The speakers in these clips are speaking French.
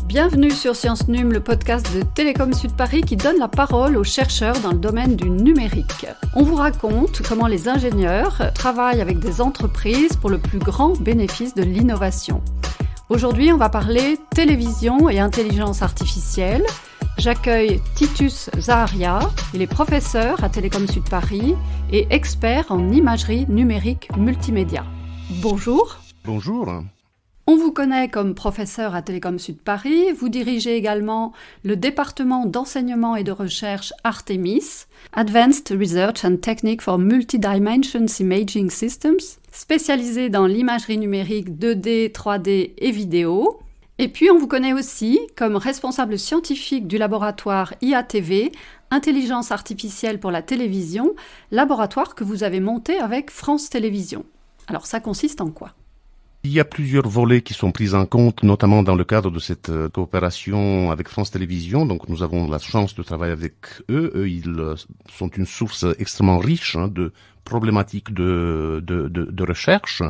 Bienvenue sur Science Num, le podcast de Télécom Sud Paris qui donne la parole aux chercheurs dans le domaine du numérique. On vous raconte comment les ingénieurs travaillent avec des entreprises pour le plus grand bénéfice de l'innovation. Aujourd'hui, on va parler télévision et intelligence artificielle. J'accueille Titus Zaharia, il est professeur à Télécom Sud Paris et expert en imagerie numérique multimédia. Bonjour. Bonjour. On vous connaît comme professeur à Télécom Sud Paris, vous dirigez également le département d'enseignement et de recherche Artemis, Advanced Research and Technique for Multidimensions Imaging Systems, spécialisé dans l'imagerie numérique 2D, 3D et vidéo. Et puis on vous connaît aussi comme responsable scientifique du laboratoire IATV, Intelligence artificielle pour la télévision, laboratoire que vous avez monté avec France Télévisions. Alors ça consiste en quoi ? Il y a plusieurs volets qui sont pris en compte, notamment dans le cadre de cette coopération avec France Télévisions. Donc, nous avons la chance de travailler avec eux. Eux, ils sont une source extrêmement riche de problématiques de recherche.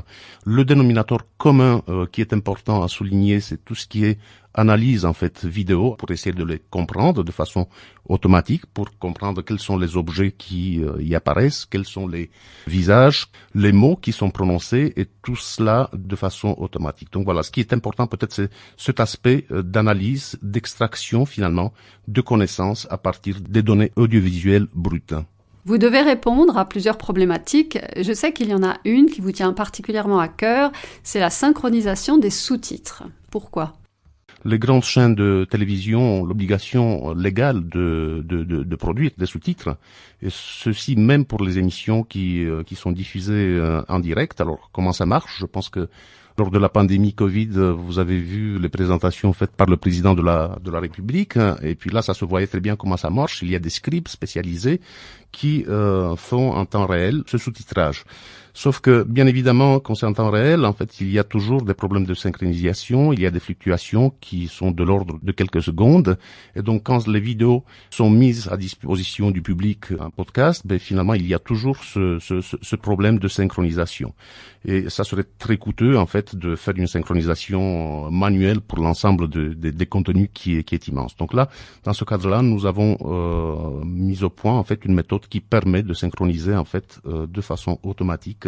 Le dénominateur commun qui est important à souligner, c'est tout ce qui est analyse en fait vidéo pour essayer de les comprendre de façon automatique, pour comprendre quels sont les objets qui y apparaissent, quels sont les visages, les mots qui sont prononcés et tout cela de façon automatique. Donc voilà, ce qui est important peut-être c'est cet aspect d'analyse, d'extraction finalement de connaissances à partir des données audiovisuelles brutes. Vous devez répondre à plusieurs problématiques. Je sais qu'il y en a une qui vous tient particulièrement à cœur, c'est la synchronisation des sous-titres. Pourquoi ? Les grandes chaînes de télévision ont l'obligation légale de produire des sous-titres, et ceci même pour les émissions qui sont diffusées en direct. Alors, comment ça marche ? Je pense que lors de la pandémie Covid, vous avez vu les présentations faites par le président de la République, et puis là, ça se voyait très bien comment ça marche. Il y a des scripts spécialisés qui font en temps réel ce sous-titrage. Sauf que, bien évidemment, quand c'est en temps réel, en fait, il y a toujours des problèmes de synchronisation, il y a des fluctuations qui sont de l'ordre de quelques secondes. Et donc, quand les vidéos sont mises à disposition du public en podcast, finalement, il y a toujours ce problème de synchronisation. Et ça serait très coûteux, en fait, de faire une synchronisation manuelle pour l'ensemble des contenus qui est immense. Donc là, dans ce cadre-là, nous avons mis au point, en fait, une méthode qui permet de synchroniser, en fait, de façon automatique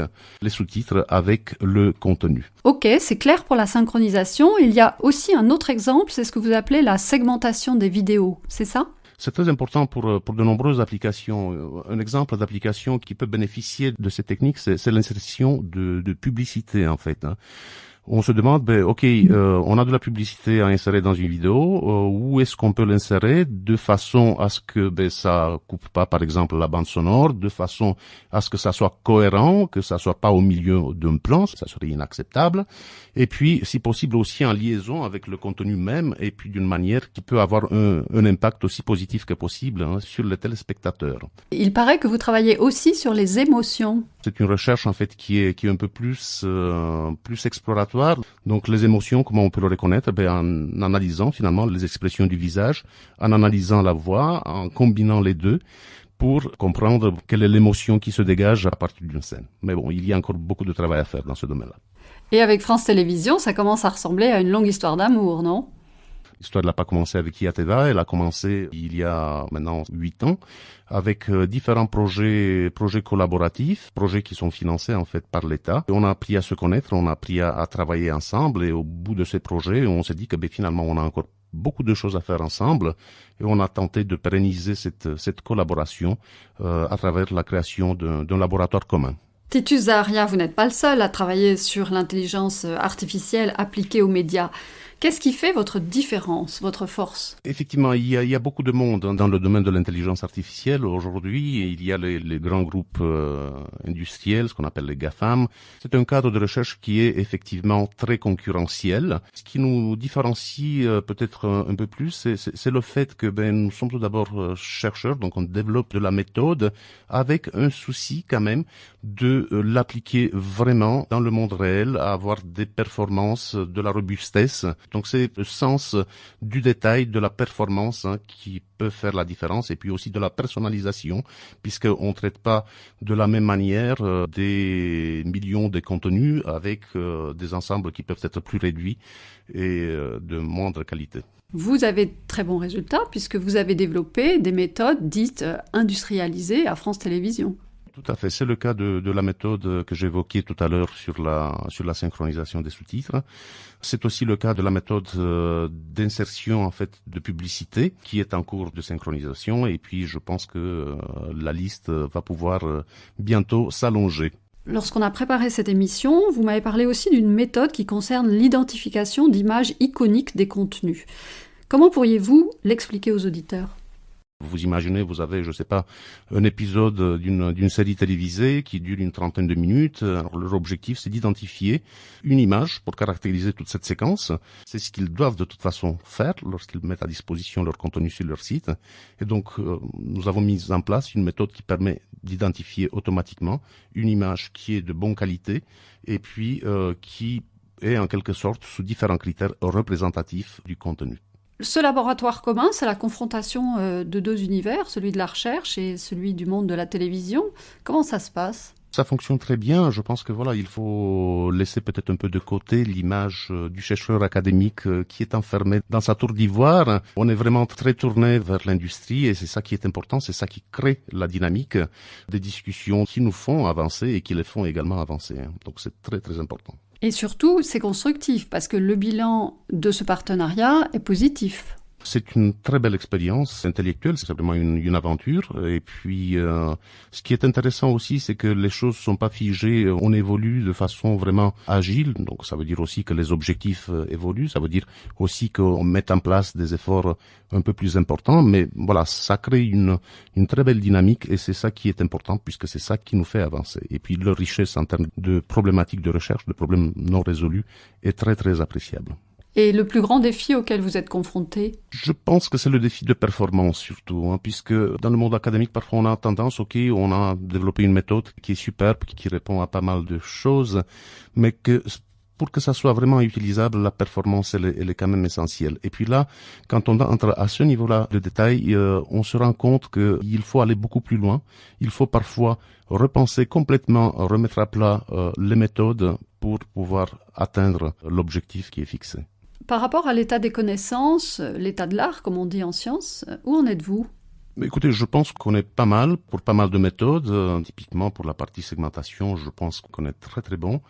les sous-titres avec le contenu. Ok, c'est clair pour la synchronisation. Il y a aussi un autre exemple, c'est ce que vous appelez la segmentation des vidéos, c'est ça ? C'est très important pour de nombreuses applications. Un exemple d'application qui peut bénéficier de cette technique, c'est l'insertion de publicité, en fait. On se demande, on a de la publicité à insérer dans une vidéo, où est-ce qu'on peut l'insérer de façon à ce que ça coupe pas, par exemple, la bande sonore, de façon à ce que ça soit cohérent, que ça soit pas au milieu d'un plan, ça serait inacceptable, et puis, si possible, aussi en liaison avec le contenu même, et puis d'une manière qui peut avoir un impact aussi positif que possible sur les téléspectateurs. Il paraît que vous travaillez aussi sur les émotions. C'est une recherche, en fait, qui est un peu plus exploratoire. Donc les émotions, comment on peut le reconnaître ? En analysant finalement les expressions du visage, en analysant la voix, en combinant les deux pour comprendre quelle est l'émotion qui se dégage à partir d'une scène. Mais bon, il y a encore beaucoup de travail à faire dans ce domaine-là. Et avec France Télévisions, ça commence à ressembler à une longue histoire d'amour, non ? L'histoire n'a pas commencé avec IATV, elle a commencé il y a maintenant 8 ans avec différents projets collaboratifs, projets qui sont financés en fait par l'État. On a appris à se connaître, on a appris à travailler ensemble et au bout de ces projets, on s'est dit que finalement on a encore beaucoup de choses à faire ensemble et on a tenté de pérenniser cette collaboration à travers la création d'un laboratoire commun. Titus Zaharia, vous n'êtes pas le seul à travailler sur l'intelligence artificielle appliquée aux médias. Qu'est-ce qui fait votre différence, votre force ? Effectivement, il y a beaucoup de monde dans le domaine de l'intelligence artificielle. Aujourd'hui, il y a les grands groupes industriels, ce qu'on appelle les GAFAM. C'est un cadre de recherche qui est effectivement très concurrentiel. Ce qui nous différencie peut-être un peu plus, c'est le fait que nous sommes tout d'abord chercheurs, donc on développe de la méthode avec un souci quand même de l'appliquer vraiment dans le monde réel, à avoir des performances, de la robustesse Donc c'est le sens du détail, de la performance qui peut faire la différence, et puis aussi de la personnalisation, puisqu'on ne traite pas de la même manière des millions de contenus avec des ensembles qui peuvent être plus réduits et de moindre qualité. Vous avez de très bons résultats puisque vous avez développé des méthodes dites industrialisées à France Télévisions. Tout à fait, c'est le cas de la méthode que j'évoquais tout à l'heure sur la synchronisation des sous-titres. C'est aussi le cas de la méthode d'insertion en fait de publicité qui est en cours de synchronisation, et puis je pense que la liste va pouvoir bientôt s'allonger. Lorsqu'on a préparé cette émission, vous m'avez parlé aussi d'une méthode qui concerne l'identification d'images iconiques des contenus. Comment pourriez-vous l'expliquer aux auditeurs ? Vous imaginez, vous avez, je sais pas, un épisode d'une série télévisée qui dure une trentaine de minutes. Alors, leur objectif, c'est d'identifier une image pour caractériser toute cette séquence. C'est ce qu'ils doivent de toute façon faire lorsqu'ils mettent à disposition leur contenu sur leur site. Et donc, nous avons mis en place une méthode qui permet d'identifier automatiquement une image qui est de bonne qualité et puis qui est en quelque sorte sous différents critères représentatifs du contenu. Ce laboratoire commun, c'est la confrontation de deux univers, celui de la recherche et celui du monde de la télévision. Comment ça se passe ? Ça fonctionne très bien. Je pense que voilà, il faut laisser peut-être un peu de côté l'image du chercheur académique qui est enfermé dans sa tour d'ivoire. On est vraiment très tourné vers l'industrie et c'est ça qui est important, c'est ça qui crée la dynamique des discussions qui nous font avancer et qui les font également avancer. Donc c'est très très important. Et surtout, c'est constructif, parce que le bilan de ce partenariat est positif. C'est une très belle expérience intellectuelle, c'est simplement une aventure. Et puis, ce qui est intéressant aussi, c'est que les choses sont pas figées, on évolue de façon vraiment agile. Donc, ça veut dire aussi que les objectifs évoluent, ça veut dire aussi qu'on met en place des efforts un peu plus importants. Mais voilà, ça crée une très belle dynamique et c'est ça qui est important puisque c'est ça qui nous fait avancer. Et puis, leur richesse en termes de problématiques de recherche, de problèmes non résolus est très, très appréciable. Et le plus grand défi auquel vous êtes confronté ? Je pense que c'est le défi de performance surtout, puisque dans le monde académique, parfois on a tendance, on a développé une méthode qui est superbe, qui répond à pas mal de choses, mais que pour que ça soit vraiment utilisable, la performance, elle est quand même essentielle. Et puis là, quand on entre à ce niveau-là de détail, on se rend compte qu'il faut aller beaucoup plus loin. Il faut parfois repenser complètement, remettre à plat les méthodes pour pouvoir atteindre l'objectif qui est fixé. Par rapport à l'état des connaissances, l'état de l'art, comme on dit en sciences, où en êtes-vous ? Écoutez, je pense qu'on est pas mal pour pas mal de méthodes. Typiquement pour la partie segmentation, je pense qu'on est très très bon.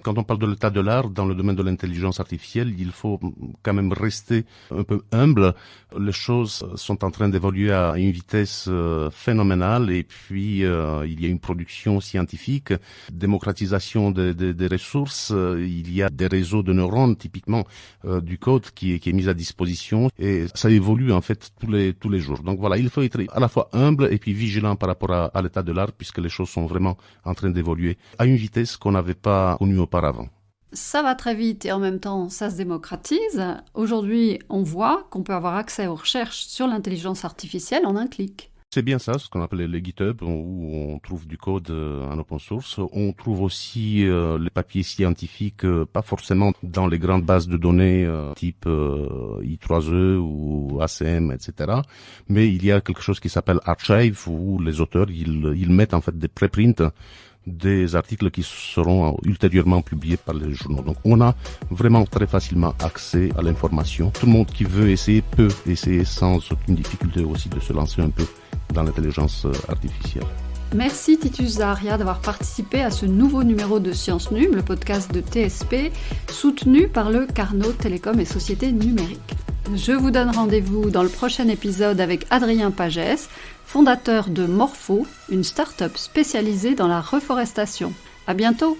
Quand on parle de l'état de l'art dans le domaine de l'intelligence artificielle, il faut quand même rester un peu humble. Les choses sont en train d'évoluer à une vitesse phénoménale et puis il y a une production scientifique, démocratisation des ressources, il y a des réseaux de neurones, typiquement du code qui est mis à disposition et ça évolue en fait tous les jours. Donc voilà, il faut être à la fois humble et puis vigilant par rapport à l'état de l'art puisque les choses sont vraiment en train d'évoluer à une vitesse qu'on n'avait pas connue auparavant. Ça va très vite et en même temps ça se démocratise. Aujourd'hui, on voit qu'on peut avoir accès aux recherches sur l'intelligence artificielle en un clic. C'est bien ça, ce qu'on appelle les GitHub, où on trouve du code en open source. On trouve aussi les papiers scientifiques, pas forcément dans les grandes bases de données type I3E ou ACM, etc. Mais il y a quelque chose qui s'appelle Archive, où les auteurs ils mettent en fait des préprints des articles qui seront ultérieurement publiés par les journaux. Donc on a vraiment très facilement accès à l'information. Tout le monde qui veut essayer peut essayer sans aucune difficulté aussi de se lancer un peu dans l'intelligence artificielle. Merci Titus Zaharia d'avoir participé à ce nouveau numéro de Sciences Num, le podcast de TSP, soutenu par le Carnot Télécom et Sociétés Numériques. Je vous donne rendez-vous dans le prochain épisode avec Adrien Pagès, fondateur de Morpho, une start-up spécialisée dans la reforestation. À bientôt!